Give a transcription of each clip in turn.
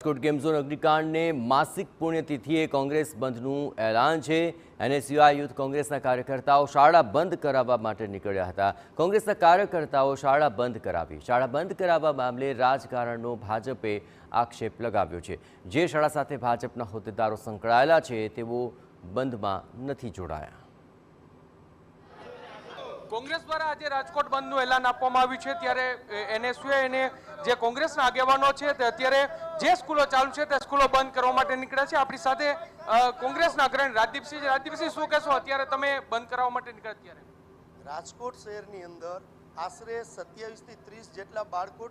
Rajkot game zone અગ્નિકાંડને માસિક પુણ્યતિથિએ કોંગ્રેસ બંધનું એલાન છે। એનએસયુઆઈ યુથ કોંગ્રેસના કાર્યકર્તાઓ શાળા બંધ કરાવવા માટે નીકળ્યા હતા। કોંગ્રેસના કાર્યકર્તાઓ શાળા બંધ કરાવી। શાળા બંધ કરાવવા મામલે રાજકારણનો ભાજપે આક્ષેપ લગાવ્યો છે। જે શાળા સાથે ભાજપના હોદ્દેદારો સંકળાયેલા છે તેઓ બંધમાં નથી જોડાયા। કોંગ્રેસ દ્વારા આજે રાજકોટ બંધનું એલાન આપવામાં આવ્યું છે, ત્યારે એનએસયુઆઈ અને જે કોંગ્રેસના આગેવાનો છે તે અત્યારે જે સ્કૂલો ચાલુ છે તે સ્કૂલો બંધ કરવા માટે નીકળ્યા છે। આપણી સાથે કોંગ્રેસના અગ્રણી રાજદીપસિંહ છે। રાજદીપસિંહ, શું કહેશો, અત્યારે તમે બંધ કરાવવા માટે નીકળ્યા? ત્યારે રાજકોટ શહેરની અંદર આશરે 27 થી 30 જેટલા બાળકો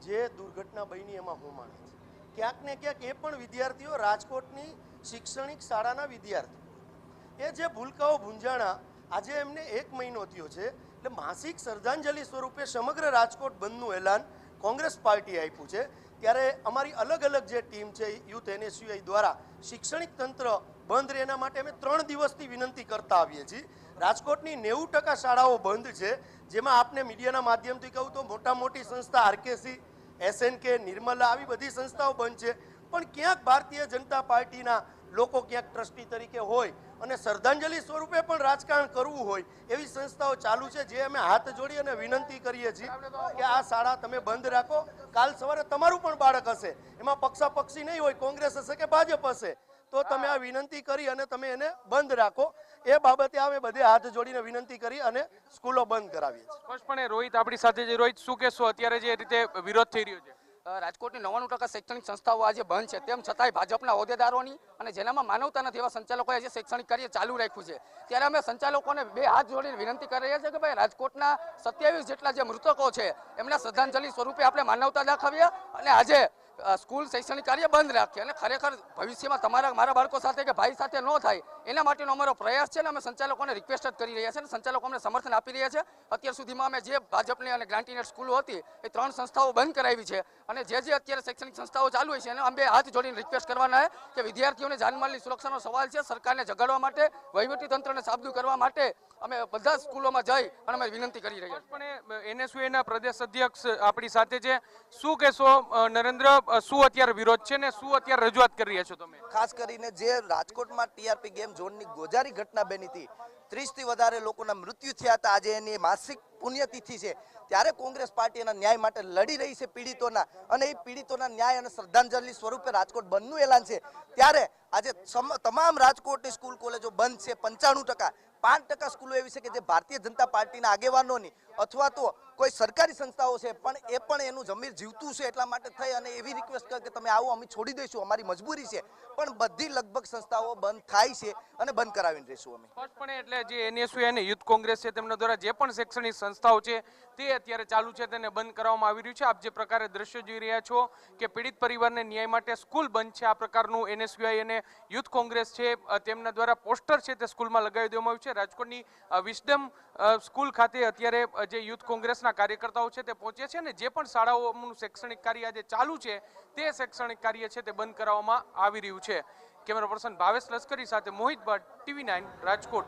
જે દુર્ઘટના બની એમાં હોમાણે છે। ક્યાંક ને ક્યાંક એ પણ વિદ્યાર્થીઓ રાજકોટની શૈક્ષણિક શાળાના વિદ્યાર્થીઓ, એ જે ભૂલકાઓ ભૂંજાણા આજે એમને 1 મહિનો થયો છે, એટલે માસિક શ્રદ્ધાંજલિ સ્વરૂપે સમગ્ર રાજકોટ બંધનું એલાન કોંગ્રેસ પાર્ટીએ આપ્યું છે। ત્યારે અમારી અલગ અલગ જે ટીમ છે યુથ એનએસયુઆઈ દ્વારા શૈક્ષણિક તંત્ર બંધ રહે એના માટે અમે 3 દિવસથી વિનંતી કરતા આવીએ છીએ। રાજકોટની 90% શાળાઓ બંધ છે, જેમાં આપને મીડિયાના માધ્યમથી કહું તો મોટા મોટી સંસ્થા આરકેસી, એસએનકે, નિર્મલા આવી બધી સંસ્થાઓ બંધ છે, પણ ક્યાંક ભારતીય જનતા પાર્ટીના લોકો ક્યાંક ટ્રસ્ટી તરીકે હોય અને શ્રદ્ધાંજલિ સ્વરૂપે પણ રાજકારણ કરવું હોય એવી સંસ્થાઓ ચાલુ છે, જે અમે હાથ જોડી અને વિનંતી કરીએ છીએ કે આ શાળા તમે બંધ રાખો। કાલ સવારે તમારું પણ બાળક હશે, એમાં પક્ષાપક્ષી નહીં હોય, કોંગ્રેસ હશે કે ભાજપ હશે, તો તમે આ વિનંતી કરી અને તમે એને બંધ રાખો। એ બાબતે અમે બધે હાથ જોડીને વિનંતી કરી અને સ્કૂલો બંધ કરાવીએ છીએ। સ્પષ્ટપણે રોહિત આપણી સાથે છે। રોહિત, શું કહેશો, અત્યારે જે રીતે વિરોધ થઈ રહ્યો છે? રાજકોટની 99% શૈક્ષણિક સંસ્થાઓ આજે બંધ છે, તેમ છતાંય ભાજપના હોદ્દેદારોની અને જેનામાં માનવતા નથી એવા સંચાલકોએ આજે શૈક્ષણિક કાર્ય ચાલુ રાખ્યું છે। ત્યારે અમે સંચાલકોને 2 હાથ જોડીને વિનંતી કરી રહ્યા છીએ કે ભાઈ રાજકોટના 27 જેટલા જે મૃતકો છે એમના શ્રદ્ધાંજલિ સ્વરૂપે આપણે માનવતા દાખવીએ અને આજે સ્કૂલ શૈક્ષણિક કાર્ય બંધ રાખીએ અને ખરેખર ભવિષ્યમાં મારા બાળકો સાથે કે ભાઈ સાથે ન થાય એના માટેનો અમારો પ્રયાસ છે અને અમે સંચાલકોને રિક્વેસ્ટ જ કરી રહ્યા છીએ અને સંચાલકો અમને સમર્થન આપી રહ્યા છે। અત્યાર સુધીમાં અમે જે ભાજપની અને ગ્રાન્ટીનેટ સ્કૂલો હતી એ 3 સંસ્થાઓ બંધ કરાવી છે અને જે અત્યારે શૈક્ષણિક સંસ્થાઓ ચાલુ હોય છે એને અમે હાથ જોડીને રિક્વેસ્ટ કરવાના છે કે વિદ્યાર્થીઓને જાનમાલની સુરક્ષાનો સવાલ છે, સરકારને જગાડવા માટે, વહીવટી તંત્રને સાબદું કરવા માટે અમે બધા સ્કૂલોમાં જઈ અને અમે વિનંતી કરી રહ્યા છીએ। પણ એનએસયુઆઈના પ્રદેશ અધ્યક્ષ આપણી સાથે છે, શું કહેશો નરેન્દ્ર, શું અત્યારે વિરોધ છે ને શું અત્યારે રજૂઆત કરી રહ્યા છો તમે? ખાસ કરીને જે રાજકોટમાં ટીઆરપી ગેમ ઝોનની ગોજારી ઘટના બની હતી, 30 થી વધારે લોકોના મૃત્યુ થયા હતા, આજે એની માસિક પુણ્યતિથિ છે, ત્યારે કોંગ્રેસ પાર્ટી એના ન્યાય માટે લડી રહી છે પીડિતોના, અને એ પીડિતોના ન્યાય અને શ્રદ્ધાંજલિ સ્વરૂપે રાજકોટ બંધનું એલાન છે। ત્યારે આજે તમામ રાજકોટની સ્કૂલ કોલેજો બંધ છે, 95%। 5% સ્કૂલો એવી છે કે જે ભારતીય જનતા પાર્ટીના આગેવાનોની અથવા તો કોઈ સરકારી સંસ્થાઓ છે, પણ એ પણ એનું જમીર જીવતું છે, એટલા માટે થઈ અને એવી રિક્વેસ્ટ કરે કે તમે આવો, અમે છોડી દઈશું, અમારી મજબૂરી છે, પણ બધી લગભગ સંસ્થાઓ બંધ થાય છે અને બંધ કરાવીને રહીશું અમે। સ્પષ્ટપણે એટલે જે એનએસયુઆઈ અને યુથ કોંગ્રેસ છે તેમના દ્વારા જે પણ શૈક્ષણિક સંસ્થાઓ છે તે અત્યારે ચાલુ છે તેને બંધ કરવામાં આવી રહ્યું છે। આપ જે પ્રકારે દ્રશ્ય જોઈ રહ્યા છો કે પીડિત પરિવારને ન્યાય માટે સ્કૂલ બંધ છે, આ પ્રકારનું એનએસયુઆઈ અને યુથ કોંગ્રેસ છે તેમના દ્વારા પોસ્ટર છે તે સ્કૂલમાં લગાવી દેવામાં આવ્યું છે। રાજકોટની વિસ્ડમ સ્કૂલ ખાતે અત્યારે જે યુથ કોંગ્રેસના કાર્યકર્તાઓ છે તે પહોંચે છે અને જે પણ શાળાઓનું શૈક્ષણિક કાર્ય આજે ચાલુ છે તે શૈક્ષણિક કાર્ય છે તે બંધ કરાવવામાં આવી રહ્યું છે। કેમેરા પર્સન ભાવેશ લશ્કરી સાથે મોહિત ભટ્ટ, TV9 રાજકોટ।